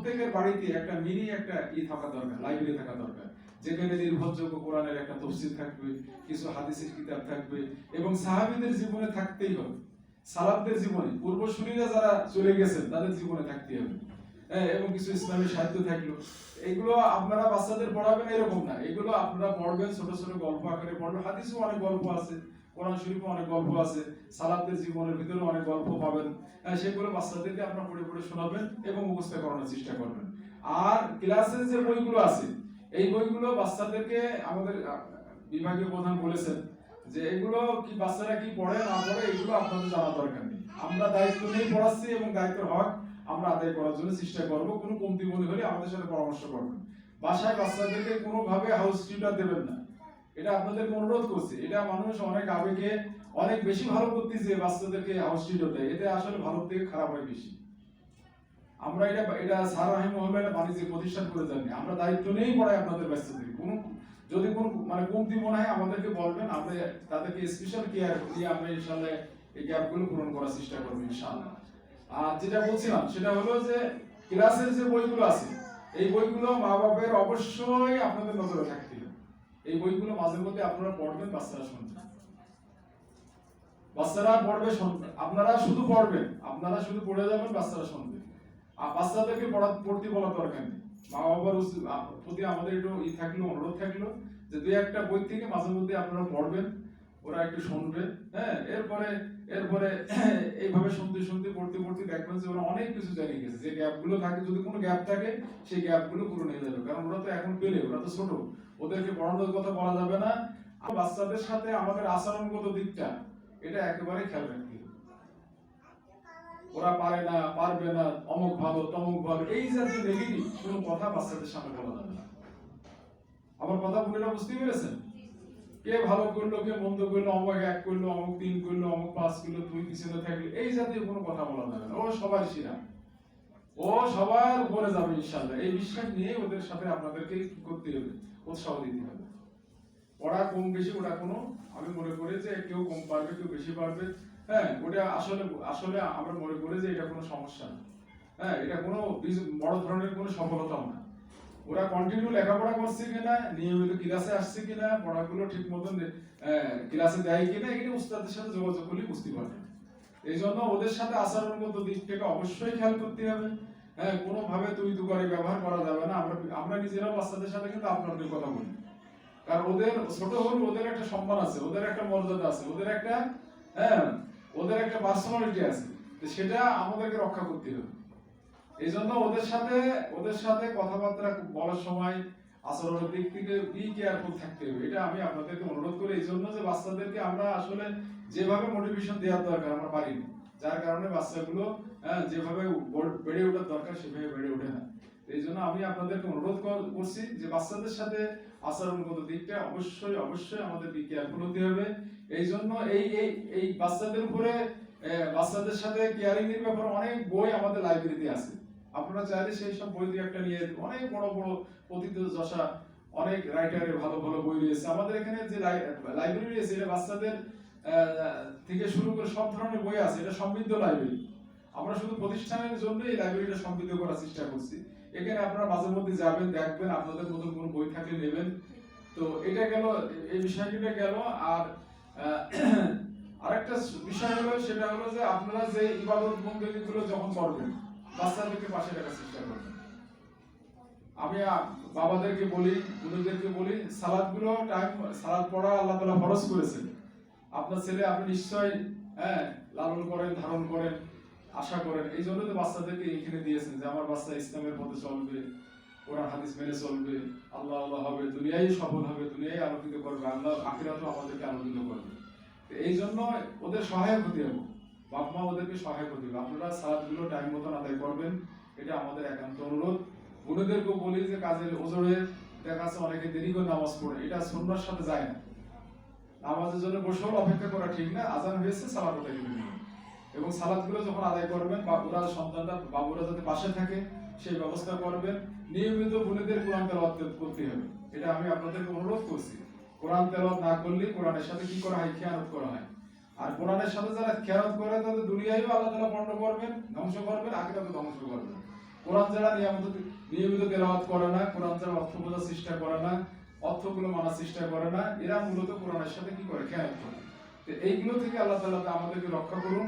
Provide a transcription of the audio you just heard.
প্রত্যেকের বাড়িতে একটা মিনি একটা থাকা দরকার, লাইব্রেরি থাকা দরকার, যেখানে নির্ভরযোগ্য কোরআনের একটা তফসির থাকবে, কিছু হাদিসের কিতাব থাকবে, এবং সাহাবীদের জীবনে থাকতেই হবে, সালাফদের জীবনে, পূর্বসূরীরা যারা চলে গেছেন তাদের জীবনে থাকতে হবে। এবং কিছু ইসলামী সাহিত্য থাকলো। এগুলো আপনারা বাচ্চাদের পড়াবেন এরকম না, এগুলো আপনারা পড়বেন ছোট ছোট গল্প আকারে পড়বেন। হাদিসেও অনেক গল্প আছে, কোরআন শরীফে অনেক গল্প আছে, সালাফদের জীবনের ভিতরে অনেক গল্প পাবেন। সেগুলো বাচ্চাদেরকে আপনারা পড়ে পড়ে শোনাবেন এবং মুখস্থ করানোর চেষ্টা করবেন। আর ক্লাসের যে বইগুলো আছে, এই বইগুলো বাচ্চাদেরকে আমাদের বিভাগীয় প্রধান বলেছেন যে এগুলো কি বাচ্চারা কি পড়ে না পড়ে এগুলো আপনাদের জানার দরকার নেই। আমরা দায়িত্ব নিয়ে পড়াচ্ছি এবং দায়িত্বের হক আমরা আদায় করার জন্য চেষ্টা করব। কোনো কমতি মনে হলে আমাদের সাথে পরামর্শ করবেন। বাসায় বাচ্চাদেরকে কোনোভাবে হাউস টিউটর দেবেন না, এটা আপনাদেরকে অনুরোধ করছি। এটা মানুষ অনেক আবেগে অনেক বেশি ভালো করতেছে, বাচ্চাদেরকে হাউস টিউটর দেয়, এতে আসলে ভালো থেকে খারাপ হয় বেশি। আমরা এটা স্যার রাহিমাহুল্লাহ এটা বাণিজ্যিক প্রতিষ্ঠান করে জানি, আমরা দায়িত্ব নিয়েই পড়াই আপনাদের বাচ্চাদের। কোনো যদি কোনো কমতি মনে হয় আমাদেরকে বলবেন, আমরা তাদেরকে স্পেশাল কেয়ার দিয়ে আমরা ইনশাআল্লাহ এই গ্যাপগুলো পূরণ করার চেষ্টা করব ইনশাআল্লাহ। আর যেটা বলছিলাম সেটা হলো যে ক্লাসের যে বইগুলো আছে, এই বইগুলো মা বাবার অবশ্যই আপনাদের নজরে থাকতে হবে। এই বইগুলো মাঝে মধ্যে আপনারা পড়বেন, বাচ্চারা শুনবেন, বাচ্চারা পড়বে শুনবেন। আপনারা শুধু পড়বেন, আপনারা শুধু পড়ে যাবেন, বাচ্চারা শুনবে। আর বাচ্চাদেরকে পড়তে বলার দরকার নেই। মা বাবার প্রতি আমাদের একটু থাকলো, অনুরোধ থাকলো যে দুই একটা বই থেকে মাঝে মধ্যে আপনারা পড়বেন, ওরা একটু শুনবে। এরপরে এইভাবে শুনতে শুনতে পড়তে পড়তে দেখবেন যে ওরা অনেক কিছু জানিয়ে গেছে। যে গ্যাপগুলো থাকে, যদি কোনো গ্যাপ থাকে সেই গ্যাপগুলো পূরণ হয়ে যাবে, কারণ ওরা তো এখন পেলে, ওরা তো ছোট, ওদেরকে পড়ানোর কথা বলা যাবে না। বাচ্চাদের সাথে আমাদের আচরণগত দিকটা এটা একেবারে খেয়াল রাখতে হবে। ওরা পারে না, পারবে না, অমুক ভালো তমুক ভালো, এই জাতীয় নেগেটিভ কোনো কথা বাচ্চাদের সামনে বলা যাবে না। আমার কথা পুরোটা বুঝতে পেরেছেন? কে ভালো করলো, কে মন্দ করলো, অমুক 1 করলো, অমুক 3 করলো, অমুক 5 করলো, তুই পিছনে থাকলি, এই জাতীয় কোনো কথা বলা যাবে না। ও সবার শিরা, ও সবার উপরে যাবে ইনশাআল্লাহ, এই বিশ্বাস নিয়ে ওদের সাথে আপনাদেরকে কি করতে হবে, উৎসাহ দিতে হবে। পড়া কম বেশি ওটা কোনো, আমি মনে করি যে কেউ কম পারবে কেউ বেশি পারবে, ওটা আসলে আমরা মনে করি যে এটা কোনো সমস্যা না। এটা কোনো বড় ধরনের কোনো সফলতাও না। ওরা কন্টিনিউ লেখাপড়া করছে কিনা, নিয়মিত ক্লাসে আসছে কিনা, পড়াগুলো ঠিক মতন ক্লাসে দেয় কিনা, এটা উস্তাদের সাথে যোগাযোগ করলে বুঝতে পারবেন। এই জন্য ওদের সাথে আচরণগত দিক থেকে অবশ্যই খেয়াল করতে হবে। কোনোভাবে তুই করে ব্যবহার করা যাবে না। আমরা নিজেরা বাচ্চাদের সাথে কিন্তু আপনাদের কথা বলি, কারণ ওদের ছোট হলে ওদের একটা সম্মান আছে, ওদের একটা মর্যাদা আছে, ওদের একটা পার্সোনালিটি আছে, সেটা আমাদেরকে রক্ষা করতে হবে। এই জন্য ওদের সাথে কথাবার্তা বলার সময় আচরণের দিক থেকে বি কেয়ারফুল থাকতে হবে। এটা আমি আপনাদেরকে অনুরোধ করি, এই জন্য যে বাচ্চাদেরকে আমরা আসলে যেভাবে মোটিভেশন দেওয়ার দরকার আমরা পারি না, যার কারণে বাচ্চাগুলো যেভাবে বেড়ে ওঠার দরকার সেভাবে বেড়ে ওঠে না। এই জন্য আমি আপনাদেরকে অনুরোধ করছি যে বাচ্চাদের সাথে আচরণগত দিকটা অবশ্যই আমাদের বি কেয়ারফুল হতে হবে। এই জন্য এই বাচ্চাদের উপরে বাচ্চাদের সাথে কেয়ারিং এর ব্যাপারে অনেক বই আমাদের লাইব্রেরিতে আছে। আপনারা চাইলে সেই সব বই দিয়ে একটা নিয়ে, অনেক বড় বড় প্রথিতযশা অনেক রাইটারের ভালো ভালো বই রয়েছে আমাদের এখানে। যে লাইব্রেরি রয়েছে এটা বাচ্চাদের থেকে শুরু করে সব ধরনের বই আছে, এটা সমৃদ্ধ লাইব্রেরি। আমরা শুধু প্রতিষ্ঠানের জন্য এই লাইব্রেরিটা সমৃদ্ধ করার চেষ্টা করছি। এখানে আপনারা মাঝে মধ্যে যাবেন, দেখবেন, আপনাদের নতুন কোনো বই থাকলে নেবেন। তো এটা গেল, এই বিষয়টা গেল। আর আরেকটা বিষয় হলো, সেটা হলো যে আপনারা যে ইবাদত বন্দেগীগুলো যখন করবেন, বাচ্চাদেরকে পাশে রাখার চেষ্টা করবেন। আমি বাবাদেরকে বলি, গুরুদেরকে বলি, সালাদগুলো সালাদ পড়া আল্লাহ তাআলা ফরজ করেছেন। আপনার ছেলে আপনি নিশ্চয় লালন করেন, ধারণ করেন, আশা করেন। এই জন্য তো বাচ্চাদেরকে এখানে দিয়েছেন যে আমার বাচ্চা ইসলামের পথে চলবে, কোরআন হাদিস মেনে চলবে, আল্লাহ হবে, দুনিয়ায় সফল হবে, দুনিয়ায় আলোকিত করবে, আল্লাহ আখিরাতেও আমাদেরকে আলোকিত করবে। এই জন্য ওদের সহায়ক হতে হবে, বাপ মা ওদেরকে সহায়ক হতে হবে। আপনারা সালাদগুলো টাইম মতন আদায় করবেন, এটা আমাদের একান্ত অনুরোধ। বোনদেরকেও বলি যে কাজের ওজোরে দেখা যাচ্ছে অনেকে দেরি করে নামাজ পড়ে, এটা সুন্নাহর সাথে যায় না। নামাজের জন্য বসেও অপেক্ষা করা ঠিক না, আজান হয়েছে সালাত আদায় করে নেবেন। এবং সালাদগুলো যখন আদায় করবেন, বাবুরা বাবুরা যাতে পাশে থাকে সেই ব্যবস্থা করবেন। নিয়মিত বোনদের কোরআন তেলাওয়াত করতে হবে, এটা আমি আপনাদেরকে অনুরোধ করছি। কোরআন তেলাওয়াত না করলে কোরআনের সাথে কি করা হয়, খেয়ানত করা হয়। আর কোরআনের সাথে যারা খেয়ানত করে তাদের দুনিয়ায়ও আল্লাহ তাআলা পণ্ড করবেন, ধ্বংস করবেন, আখিরাতেও ধ্বংস করবেন। কোরআন যারা নিয়মিত তেলাওয়াত করে না, কোরআন যারা অর্থ বোঝার চেষ্টা করে না, অর্থগুলো মানার চেষ্টা করে না, এরা মূলত কোরআনের সাথে কি করে, খেয়াল করে। তো এইগুলো থেকে আল্লাহ তাআলা আমাদেরকে রক্ষা করুন।